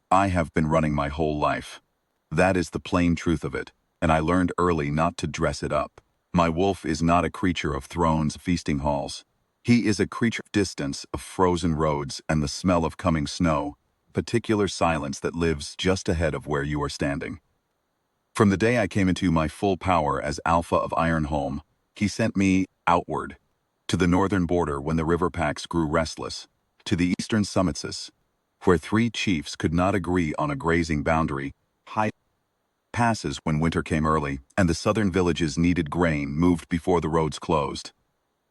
I have been running my whole life. That is the plain truth of it, and I learned early not to dress it up. My wolf is not a creature of thrones, feasting halls. He is a creature of distance, of frozen roads and the smell of coming snow, particular silence that lives just ahead of where you are standing. From the day I came into my full power as Alpha of Ironholm, he sent me outward, to the northern border when the river packs grew restless, to the eastern summits, where three chiefs could not agree on a grazing boundary, high passes when winter came early, and the southern villages needed grain moved before the roads closed.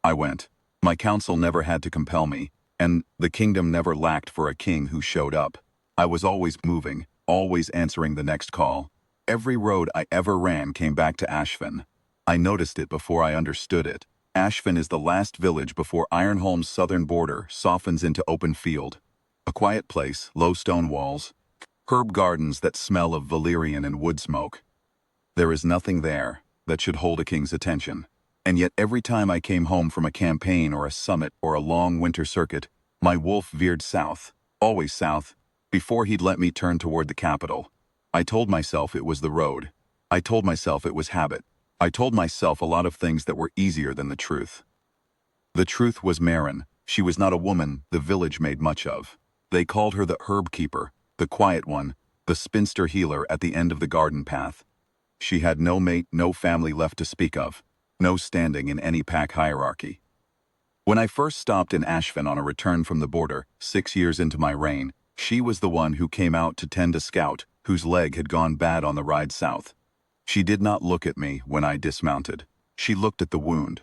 I went. My council never had to compel me, and the kingdom never lacked for a king who showed up. I was always moving, always answering the next call. Every road I ever ran came back to Ashfin. I noticed it before I understood it. Ashfin is the last village before Ironholm's southern border softens into open field. A quiet place, low stone walls, herb gardens that smell of valerian and wood smoke. There is nothing there that should hold a king's attention. And yet every time I came home from a campaign or a summit or a long winter circuit, my wolf veered south, always south, before he'd let me turn toward the capital. I told myself it was the road. I told myself it was habit. I told myself a lot of things that were easier than the truth. The truth was Marin. She was not a woman the village made much of. They called her the herb keeper, the quiet one, the spinster healer at the end of the garden path. She had no mate, no family left to speak of, no standing in any pack hierarchy. When I first stopped in Ashfin on a return from the border, 6 years into my reign, she was the one who came out to tend a scout whose leg had gone bad on the ride south. She did not look at me when I dismounted. She looked at the wound.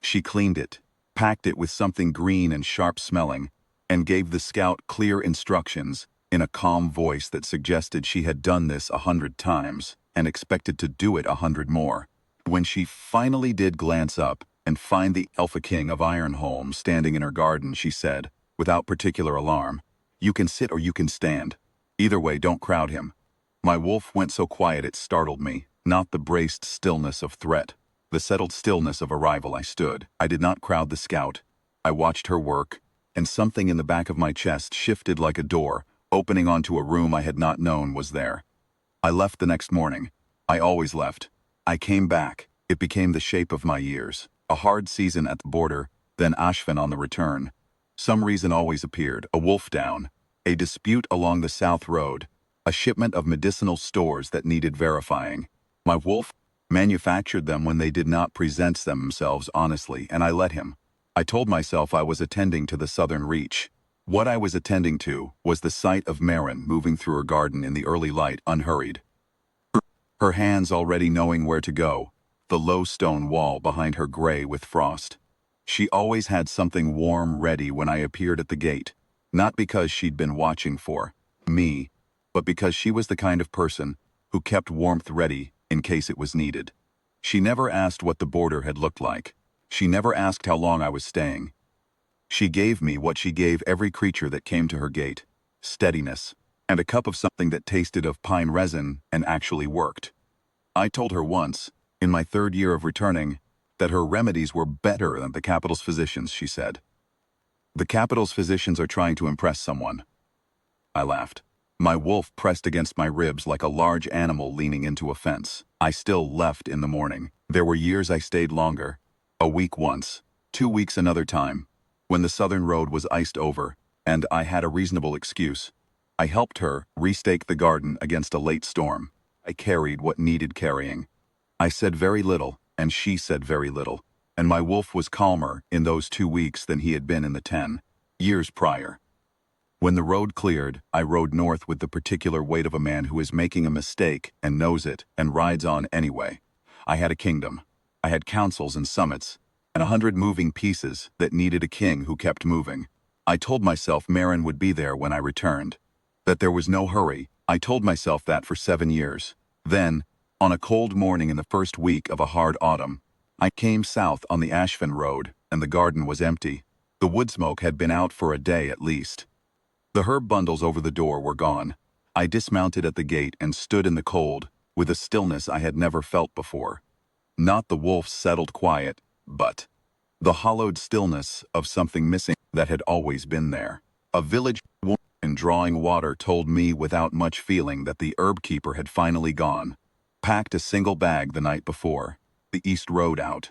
She cleaned it, packed it with something green and sharp-smelling, and gave the scout clear instructions in a calm voice that suggested she had done this 100 times and expected to do it 100 more. When she finally did glance up and find the Alpha King of Ironholm standing in her garden, she said, without particular alarm, "You can sit or you can stand. Either way, don't crowd him." My wolf went so quiet it startled me, not the braced stillness of threat. The settled stillness of arrival. I stood. I did not crowd the scout. I watched her work, and something in the back of my chest shifted like a door, opening onto a room I had not known was there. I left the next morning. I always left. I came back. It became the shape of my years. A hard season at the border, then Ashfin on the return. Some reason always appeared. A wolf down. A dispute along the south road. A shipment of medicinal stores that needed verifying. My wolf manufactured them when they did not present themselves honestly, and I let him. I told myself I was attending to the southern reach. What I was attending to was the sight of Marin moving through her garden in the early light, unhurried. Her hands already knowing where to go, the low stone wall behind her gray with frost. She always had something warm ready when I appeared at the gate, not because she'd been watching for me, but because she was the kind of person who kept warmth ready in case it was needed. She never asked what the border had looked like. She never asked how long I was staying. She gave me what she gave every creature that came to her gate: steadiness, and a cup of something that tasted of pine resin and actually worked. I told her once, in my 3rd year of returning, that her remedies were better than the capital's physicians, she said. The capital's physicians are trying to impress someone. I laughed. My wolf pressed against my ribs like a large animal leaning into a fence. I still left in the morning. There were years I stayed longer. A week once, 2 weeks another time, when the southern road was iced over, and I had a reasonable excuse. I helped her restake the garden against a late storm. I carried what needed carrying. I said very little, and she said very little, and my wolf was calmer in those 2 weeks than he had been in the 10 years prior. When the road cleared, I rode north with the particular weight of a man who is making a mistake and knows it and rides on anyway. I had a kingdom. I had councils and summits, and 100 moving pieces that needed a king who kept moving. I told myself Marin would be there when I returned, that there was no hurry. I told myself that for 7 years. Then, on a cold morning in the first week of a hard autumn, I came south on the Ashfin road, and the garden was empty. The wood smoke had been out for a day at least. The herb bundles over the door were gone. I dismounted at the gate and stood in the cold, with a stillness I had never felt before. Not the wolf's settled quiet, but the hollowed stillness of something missing that had always been there. A village woman Ashvin drawing water told me without much feeling that the herb keeper had finally gone. Packed a single bag the night before. The East Road out.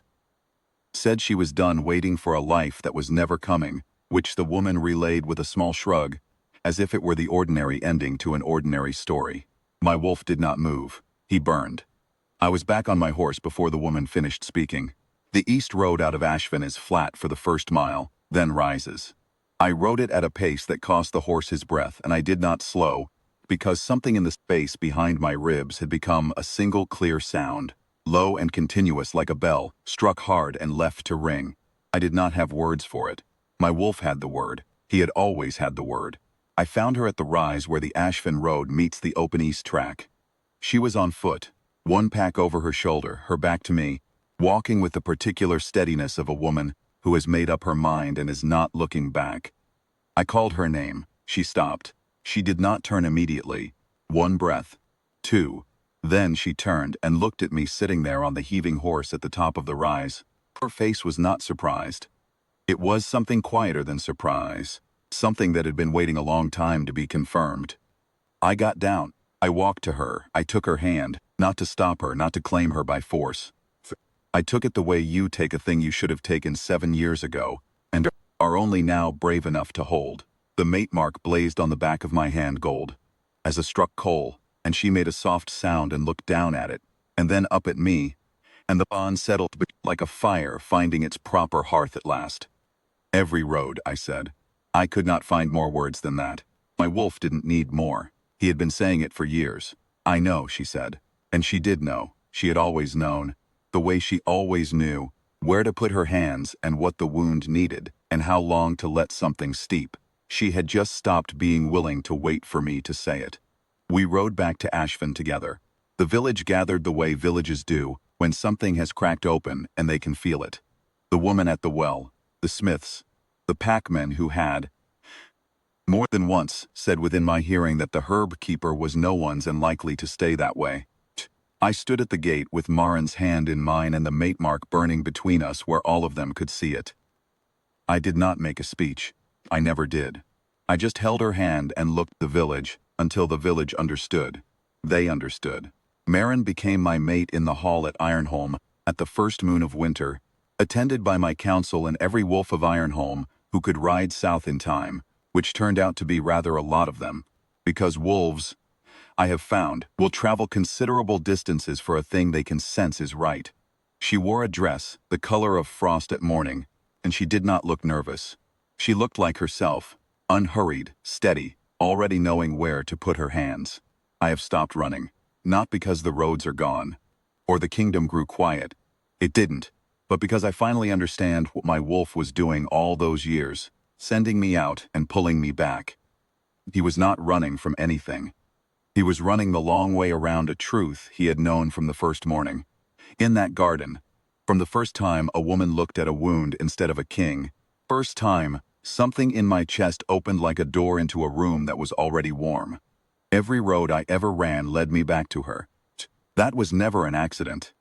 Said she was done waiting for a life that was never coming, which the woman relayed with a small shrug, as if it were the ordinary ending to an ordinary story. My wolf did not move. He burned. I was back on my horse before the woman finished speaking. The East Road out of Ashvin is flat for the first mile, then rises. I rode it at a pace that cost the horse his breath, and I did not slow, because something in the space behind my ribs had become a single clear sound, low and continuous like a bell, struck hard and left to ring. I did not have words for it. My wolf had the word. He had always had the word. I found her at the rise where the Ashvin Road meets the open east track. She was on foot, one pack over her shoulder, her back to me, walking with the particular steadiness of a woman who has made up her mind and is not looking back. I called her name. She stopped. She did not turn immediately. One breath. Two. Then she turned and looked at me sitting there on the heaving horse at the top of the rise. Her face was not surprised. It was something quieter than surprise, something that had been waiting a long time to be confirmed. I got down. I walked to her. I took her hand, not to stop her, not to claim her by force. I took it the way you take a thing you should have taken 7 years ago, and are only now brave enough to hold. The mate mark blazed on the back of my hand gold, as a struck coal, and she made a soft sound and looked down at it, and then up at me, and the bond settled like a fire finding its proper hearth at last. Every road, I said. I could not find more words than that. My wolf didn't need more. He had been saying it for years. I know, she said. And she did know. She had always known. The way she always knew where to put her hands and what the wound needed and how long to let something steep. She had just stopped being willing to wait for me to say it. We rode back to Ashvin together. The village gathered the way villages do when something has cracked open and they can feel it. The woman at the well, the smiths, the packmen who had, more than once, said within my hearing that the herb keeper was no one's and likely to stay that way. I stood at the gate with Marin's hand in mine and the mate mark burning between us where all of them could see it. I did not make a speech. I never did. I just held her hand and looked at the village until the village understood. They understood. Marin became my mate in the hall at Ironholm at the first moon of winter, attended by my council and every wolf of Ironholm who could ride south in time, which turned out to be rather a lot of them, because wolves, I have found, will travel considerable distances for a thing they can sense is right. She wore a dress, the color of frost at morning, and she did not look nervous. She looked like herself, unhurried, steady, already knowing where to put her hands. I have stopped running, not because the roads are gone, or the kingdom grew quiet. It didn't, but because I finally understand what my wolf was doing all those years, sending me out and pulling me back. He was not running from anything. He was running the long way around a truth he had known from the first morning. In that garden, from the first time a woman looked at a wound instead of a king, first time, something in my chest opened like a door into a room that was already warm. Every road I ever ran led me back to her. That was never an accident.